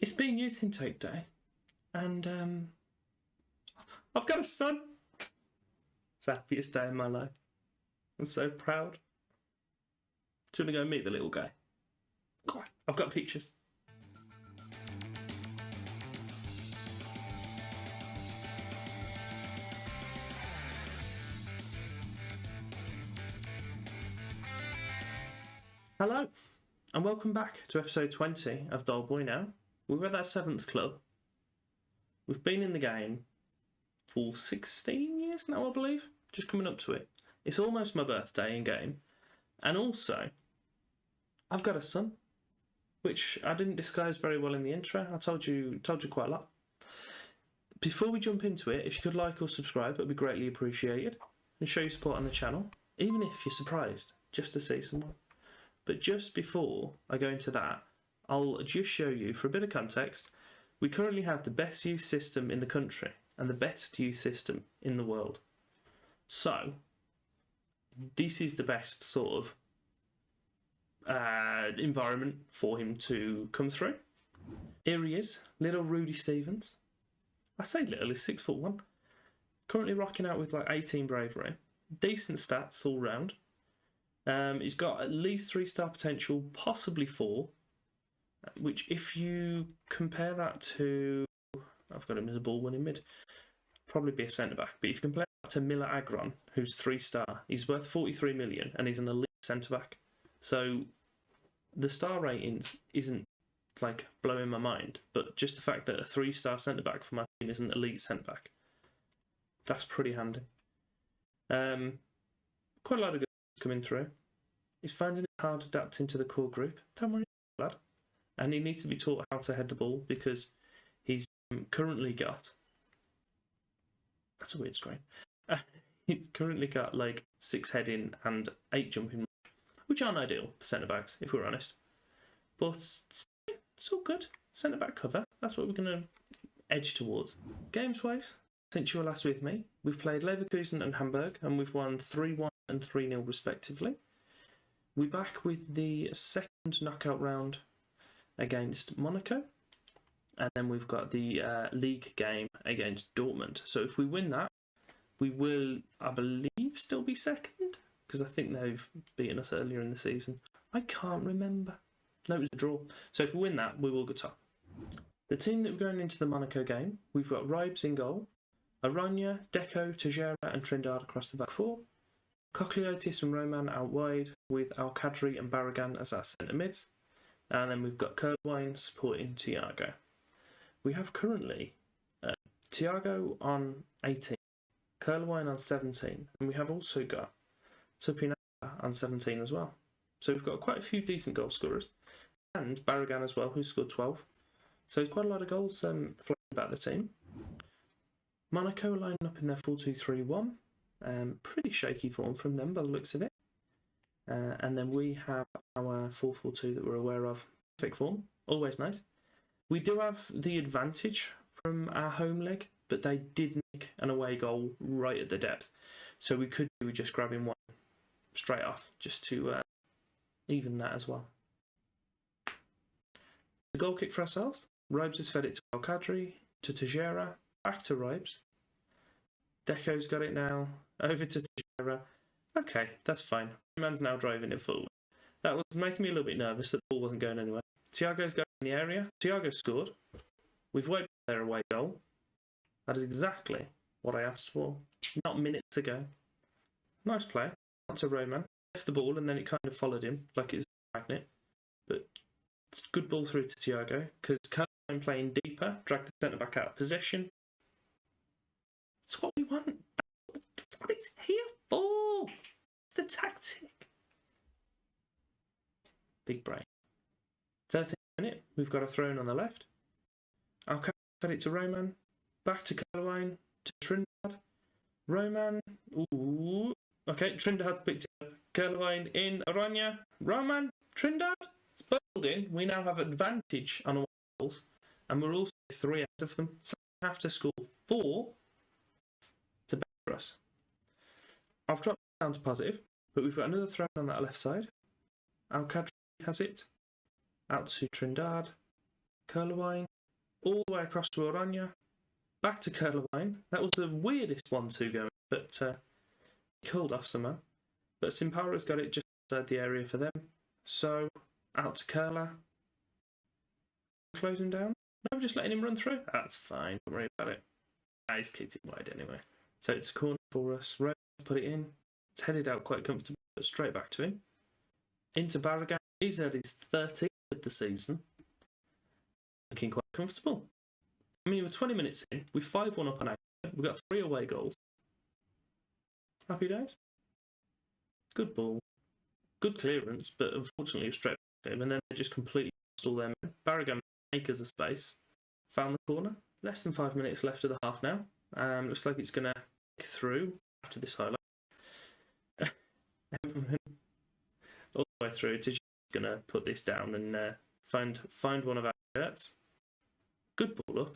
It's been Youth Intake Day, and I've got a son. It's the happiest day of my life. I'm so proud. Do you want to go meet the little guy? Go on, I've got pictures. Hello, and welcome back to episode 20 of Doleboy now. We're at that 7th club. We've been in the game for 16 years now, I believe. Just coming up to it. It's almost my birthday in game. And also, I've got a son, which I didn't disguise very well in the intro. I told you quite a lot. Before we jump into it, if you could like or subscribe, it would be greatly appreciated. And show your support on the channel, even if you're surprised, just to see someone. But just before I go into that, I'll just show you, for a bit of context, we currently have the best youth system in the country and the best youth system in the world. So, this is the best sort of environment for him to come through. Here he is, little Rudy Stevens. I say little, he's 6'1". Currently rocking out with like 18 bravery. Decent stats all round. He's got at least 3-star potential, possibly 4. Which, if you compare that to, I've got him as a ball winning mid, probably be a centre back. But if you compare that to Miller Agron, who's 3-star, he's worth 43 million and he's an elite centre back. So the star ratings isn't like blowing my mind, but just the fact that a 3-star centre back for my team is an elite centre back, that's pretty handy. Quite a lot of good coming through. He's finding it hard adapting to the core group. Don't worry, lad. And he needs to be taught how to head the ball because he's currently got... That's a weird screen. He's currently got like 6 heading and 8 jumping, which aren't ideal for centre-backs, if we're honest. But it's all good. Centre-back cover, that's what we're going to edge towards. Games-wise, since you were last with me, we've played Leverkusen and Hamburg, and we've won 3-1 and 3-0 respectively. We're back with the second knockout round against Monaco, and then we've got the league game against Dortmund. So if we win that, we will, I believe, still be second, because I think they've beaten us earlier in the season. I can't remember. No, it was a draw. So if we win that, we will go top. The team that we're going into the Monaco game, we've got Ribes in goal, Aranya, Deco, Tejera and Trindade across the back 4. Cochleotis and Roman out wide, with Al-Kadri and Barragan as our centre mids. And then we've got Kerwine supporting Thiago. We have currently Thiago on 18, Kerwine on 17, and we have also got Tupinara on 17 as well. So we've got quite a few decent goal scorers. And Barragan as well, who scored 12. So there's quite a lot of goals flying about the team. Monaco lining up in their 4-2-3-1. Pretty shaky form from them by the looks of it. And then we have our 4-4-2 that we're aware of. Perfect form, always nice. We do have the advantage from our home leg, but they did nick an away goal right at the depth. So we could do just grabbing one straight off just to even that as well. The goal kick for ourselves. Ribes has fed it to Al-Kadri, to Tejera, back to Ribes. Deco's got it now, over to Tejera. Okay, that's fine. Man's now driving it forward. That was making me a little bit nervous that the ball wasn't going anywhere. Thiago's going in the area. Thiago scored. We've wiped their away goal. That is exactly what I asked for, not minutes ago. Nice play. Not to Roman. Left the ball and then it kind of followed him like it's a magnet. But it's a good ball through to Thiago because Kerwine playing deeper, dragged the centre back out of possession. That's what we want. That's what it's here for. It's the tactic. Big brain. 13th minute, we've got a throw in on the left. I'll fed it to Roman. Back to Kerwine, to Trindade. Roman. Ooh. Okay, Trindade's picked it up. Kerwine in, Aranya. Roman, Trindade. It's bowled in. We now have advantage on all goals. And we're also 3 out of them. So we have to score 4 to bet for us. I've dropped it down to positive, but we've got another throw on that left side. Al-Kadri has it. Out to Trindade. Kerlewine, all the way across to Oranje, back to Kerlewine. That was the weirdest 1-2 going, but called off somehow. But Simpara's got it just outside the area for them. So, out to Kerla. Closing down. No, just letting him run through. That's fine, don't worry about it. He's kicked it wide anyway. So it's a corner for us. Rose put it in. It's headed out quite comfortably, but straight back to him. Into Barragan. He's had his 13th of the season. Looking quite comfortable. I mean, we're 20 minutes in. We're 5-1 up on Asia. We've got 3 away goals. Happy days. Good ball. Good clearance, but unfortunately it was straight back to him. And then they just completely lost all their men. Barragan makers of space. Found the corner. Less than 5 minutes left of the half now. Looks like it's going to kick through after this highlight. All the way through. It's just going to put this down and find one of our shirts. Good ball up.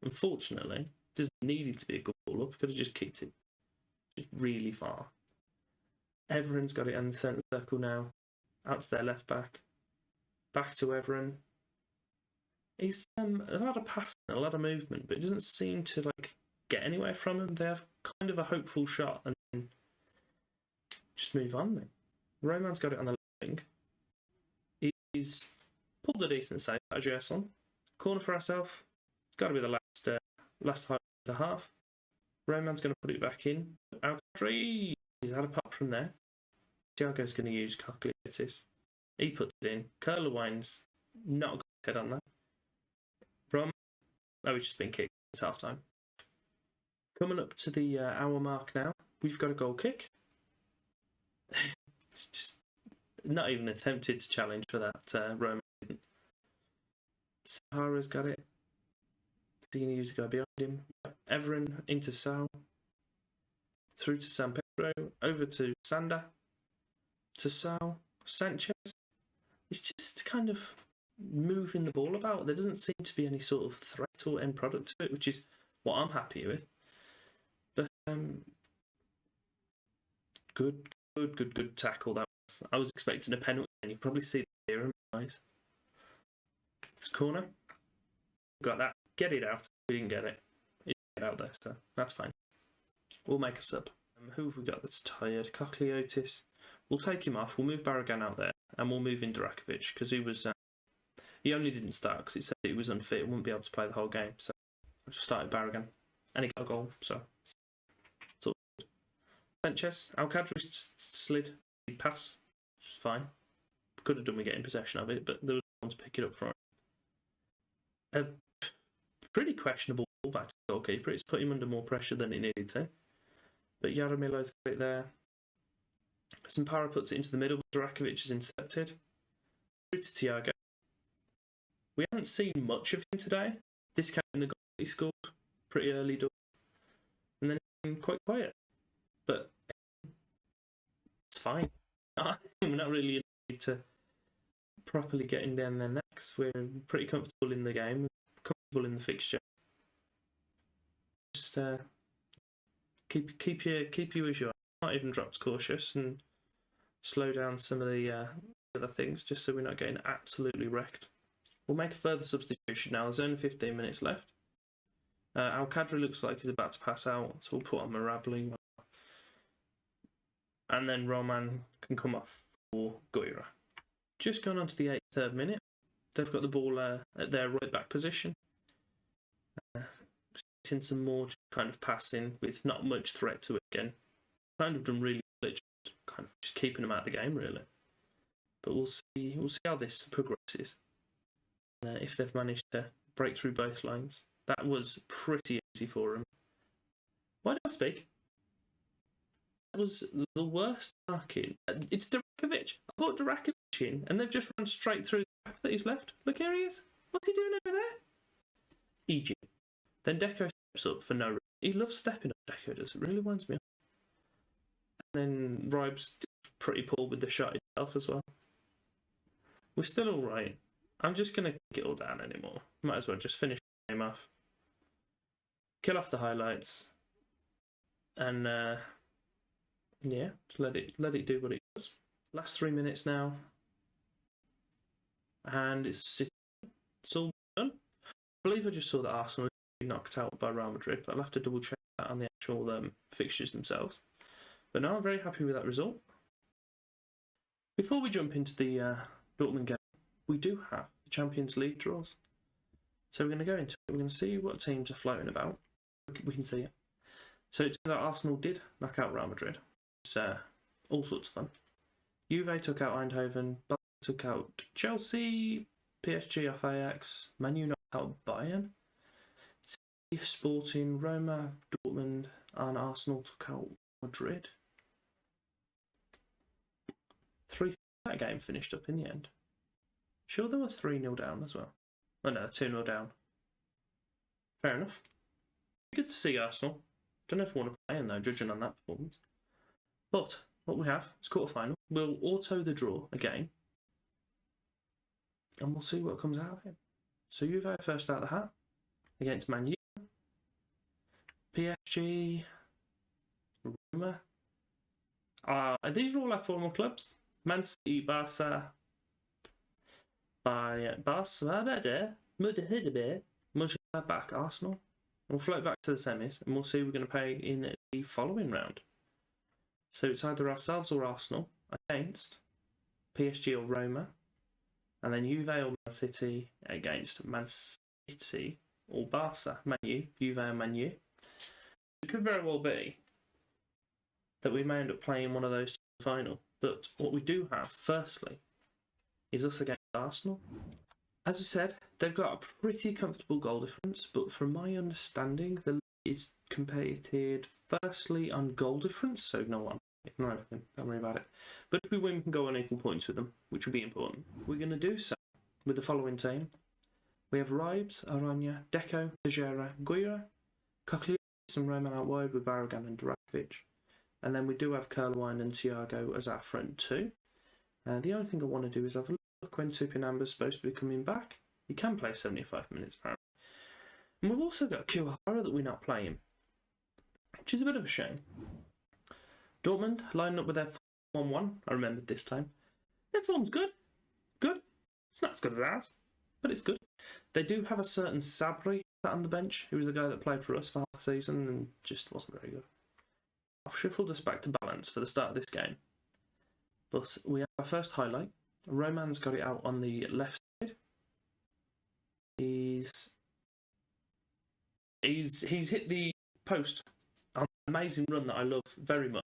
Unfortunately, it doesn't need it to be a good ball up. Could have just kicked it just really far. Everton's got it in the centre circle now. Out to their left back. Back to Everton. He's a lot of passing, a lot of movement, but it doesn't seem to get anywhere from him. They have kind of a hopeful shot and then just move on then. Roman's got it on the left wing. He's pulled a decent save out of Gerson. Corner for ourselves. It's got to be the last highlight of the half. Roman's going to put it back in. Alcantara, he's had a pop from there. Thiago's going to use Cochleotis. He puts it in. Kerlewine's not got his head on that. He's just been kicked. It's half time. Coming up to the hour mark now. We've got a goal kick. It's just not even attempted to challenge for that. Roman didn't. Sahara's got it. He's going to use the guy behind him. Everton into Sal. Through to San Pedro. Over to Sander. To Sal. Sanchez. It's just kind of moving the ball about. There doesn't seem to be any sort of threat or end product to it, which is what I'm happy with. But good tackle that was. I was expecting a penalty, and you probably see it here in my eyes. It's corner. Got that. Get it out. We didn't get it. It didn't get out there, so that's fine. We'll make a sub. Who have we got that's tired? Cochleotis. We'll take him off. We'll move Barragan out there, and we'll move in Durakovic because he was. He only didn't start because it said he was unfit and wouldn't be able to play the whole game. So I just started Barragan, and he got a goal. So it's all good. Sanchez, Alcantara slid, pass, which is fine. Could have done with getting possession of it, but there was no one to pick it up for him. A pretty questionable ball back to the goalkeeper. It's put him under more pressure than it needed to. But Jaromilo's got it there. Simpara puts it into the middle. Durakovic is intercepted. Through to Thiago. We haven't seen much of him today. Discounting the goal he scored pretty early door. And then he's been quite quiet. But it's fine. We're not really in need to properly getting down their necks. We're pretty comfortable in the game. Comfortable in the fixture. Just keep you as you are. Not even dropped cautious and slow down some of the other things just so we're not getting absolutely wrecked. We'll make a further substitution now. There's only 15 minutes left. Alcantara looks like he's about to pass out, so we'll put on Marabli. And then Roman can come off for Guira. Just gone on to the 83rd minute. They've got the ball at their right back position. In some more kind of passing with not much threat to it again. Kind of done really well, kind of just keeping them out of the game really. But we'll see how this progresses. If they've managed to break through both lines. That was pretty easy for them. Why did I speak? That was the worst marking. It's Durakovic. I put Durakovic in and they've just run straight through the gap that he's left. Look, here he is. What's he doing over there? Egypt. Then Deco steps up for no reason. He loves stepping up, Deco does. It really winds me up. And then Ribe's pretty poor with the shot itself as well. We're still alright. I'm just going to kick it all down anymore. Might as well just finish the game off. Kill off the highlights. And, yeah, just let it do what it does. Last 3 minutes now. And it's all done. believe I just saw that Arsenal were knocked out by Real Madrid, but I'll have to double check that on the actual fixtures themselves. But no, I'm very happy with that result. Before we jump into the Dortmund game, we do have the Champions League draws. So we're going to go into it. We're going to see what teams are floating about. We can see it. So it turns out Arsenal did knock out Real Madrid. It's all sorts of fun. Juve took out Eindhoven. Bayern took out Chelsea. PSG off Ajax. Man U knocked out Bayern. Sporting, Roma, Dortmund, and Arsenal took out Madrid. 3 that game finished up in the end. Sure, there were 3-0 down as well. Oh no, 2-0 down. Fair enough. Good to see Arsenal. Don't know if we want to play in though, judging on that performance. But what we have is quarter-final. We'll auto the draw again. And we'll see what comes out of it. So Juve first out of the hat against Man U. PSG. Roma. These are all our former clubs. Man City, Barca. Monchengladbach, Arsenal. We'll float back to the semis and we'll see who we're going to play in the following round. So it's either ourselves or Arsenal against PSG or Roma, and then Juve or Man City against Man City or Barca. Man U, Juve or Man U. It could very well be that we may end up playing one of those to the final. But what we do have, firstly, is us against Arsenal. As I said, they've got a pretty comfortable goal difference, but from my understanding, the league is competed firstly on goal difference, so ignore everything, don't worry about it. But if we win, we can go on equal points with them, which will be important. We're going to do so with the following team. We have Ribes, Aranya, Deco, Tejera, Guira, Cochlear, and Roman out wide with Barragan and Drakovic. And then we do have Kerlwine and Thiago as our front two. The only thing I want to do is have a look when Tupinamba's supposed to be coming back. He can play 75 minutes apparently. And we've also got Kuwahara that we're not playing, which is a bit of a shame. Dortmund lining up with their 4-1-1. I remembered this time. Their form's good. Good. It's not as good as ours, but it's good. They do have a certain Sabri sat on the bench, who was the guy that played for us for half the season and just wasn't very good. I've shuffled us back to balance for the start of this game. But we have our first highlight. Roman's got it out on the left side. He's hit the post on an amazing run that I love very much.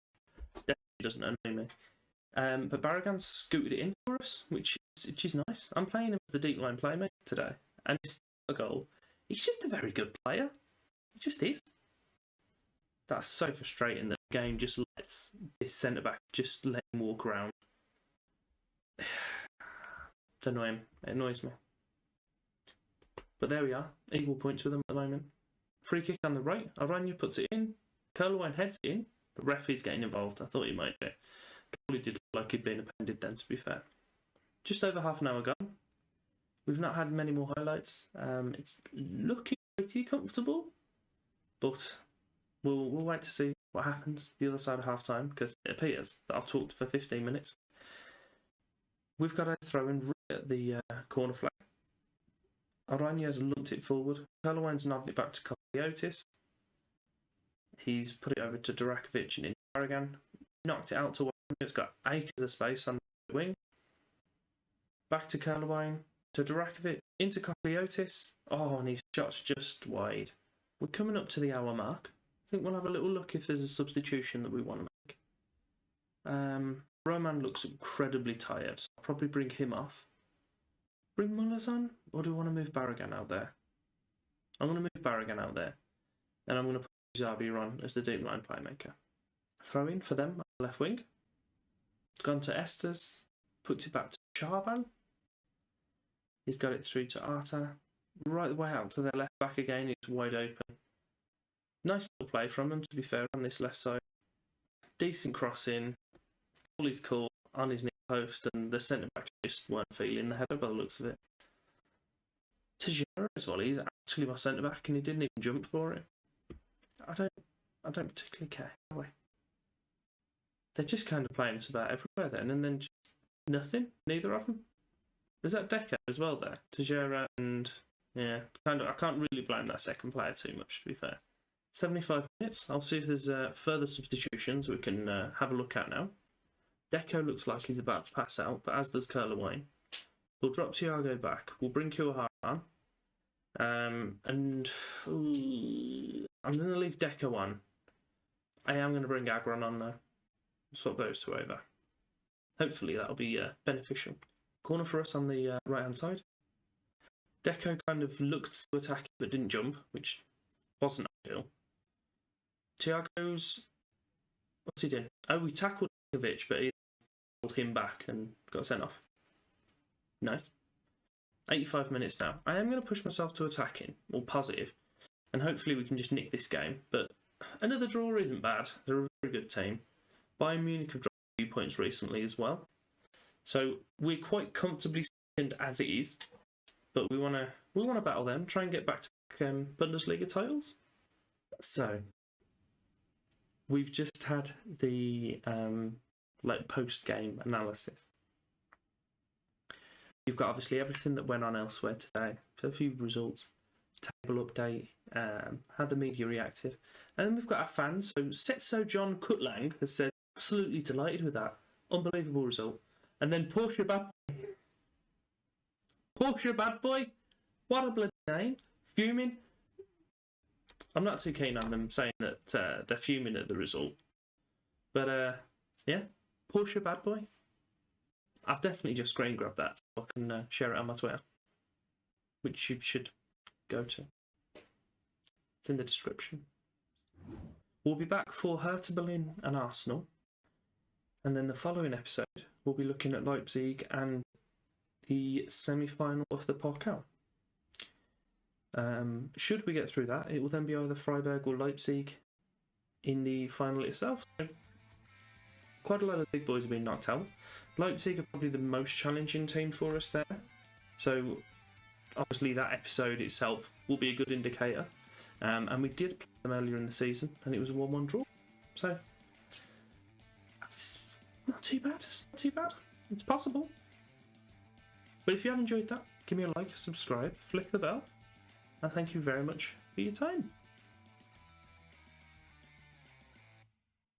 Definitely doesn't annoy me. But Barragan scooted it in for us, which is nice. I'm playing him as the deep line playmaker today, and he's a goal. He's just a very good player. He just is. That's so frustrating that the game just lets this centre back just let him walk around. It's annoying. It annoys me. But there we are. Equal points with them at the moment. Free kick on the right. Aranya puts it in. Kerlwine heads it in. The ref is getting involved. I thought he might be. Probably did look like he'd been appended then, to be fair. Just over half an hour gone. We've not had many more highlights. It's looking pretty comfortable. But we'll wait to see what happens the other side of half time, because it appears that I've talked for 15 minutes. We've got a throw in right at the corner flag. Aranya's lumped it forward. Kerlwine's nodded it back to Copliotis. He's put it over to Durakovic and into Barragan. Knocked it out to Aranya. It's got acres of space on the wing. Back to Kerlwine, to Durakovic, into Copliotis. Oh, and his shot's just wide. We're coming up to the hour mark. I think we'll have a little look if there's a substitution that we want to make. Roman looks incredibly tired, so I'll probably bring him off. Bring Mullers on, or do I want to move Barragan out there? I'm going to move Barragan out there. And I'm going to put Zabi on as the deep line playmaker. Throw in for them on the left wing. It's gone to Estes. Puts it back to Chaban. He's got it through to Arta. Right the way out to their left back again. It's wide open. Nice little play from him, to be fair, on this left side. Decent crossing. All is cool on his near post, and the centre back just weren't feeling the header by the looks of it. Tejera as well. He's actually my centre back, and he didn't even jump for it. I don't particularly care, do I? They're just kind of playing us about everywhere then, and then just nothing. Neither of them. Is that Deco as well there? Tejera and Yeah, I can't really blame that second player too much, to be fair. 75 minutes. I'll see if there's further substitutions we can have a look at now. Deco looks like he's about to pass out, but as does Curler Wayne. We'll drop Thiago back. We'll bring Kuahara on. And I'm going to leave Deco on. I am going to bring Agron on, though. Swap those two over. Hopefully that'll be beneficial. Corner for us on the right-hand side. Deco kind of looked to attack but didn't jump, which wasn't ideal. Thiago's... What's he doing? Oh, we tackled Kovic, but he held him back and got sent off. Nice. 85 minutes now. I am going to push myself to attacking, or positive, and hopefully we can just nick this game. But another draw isn't bad. They're a very good team. Bayern Munich have dropped a few points recently as well. So we're quite comfortably second as it is. But we want to battle them, try and get back to Bundesliga titles. So we've just had the post-game analysis. You've got obviously everything that went on elsewhere today. So a few results, table update, how the media reacted, and then we've got our fans. So Setso John Cutlang has said absolutely delighted with that, unbelievable result, and then Porsche Bad. Porsche Bad Boy, what a bloody name. Fuming. I'm not too keen on them saying that they're fuming at the result. But, yeah, Porsche Bad Boy. I've definitely just screen grabbed that so I can share it on my Twitter, which you should go to. It's in the description. We'll be back for Hertha Berlin and Arsenal. And then the following episode, we'll be looking at Leipzig and the semi-final of the Pokal. Should we get through that, it will then be either Freiburg or Leipzig in the final itself. So quite a lot of big boys have been knocked out. Leipzig are probably the most challenging team for us there. So obviously that episode itself will be a good indicator. And we did play them earlier in the season and it was a 1-1 draw. So that's not too bad. It's not too bad. It's possible. But if you have enjoyed that, give me a like, subscribe, flick the bell, and thank you very much for your time.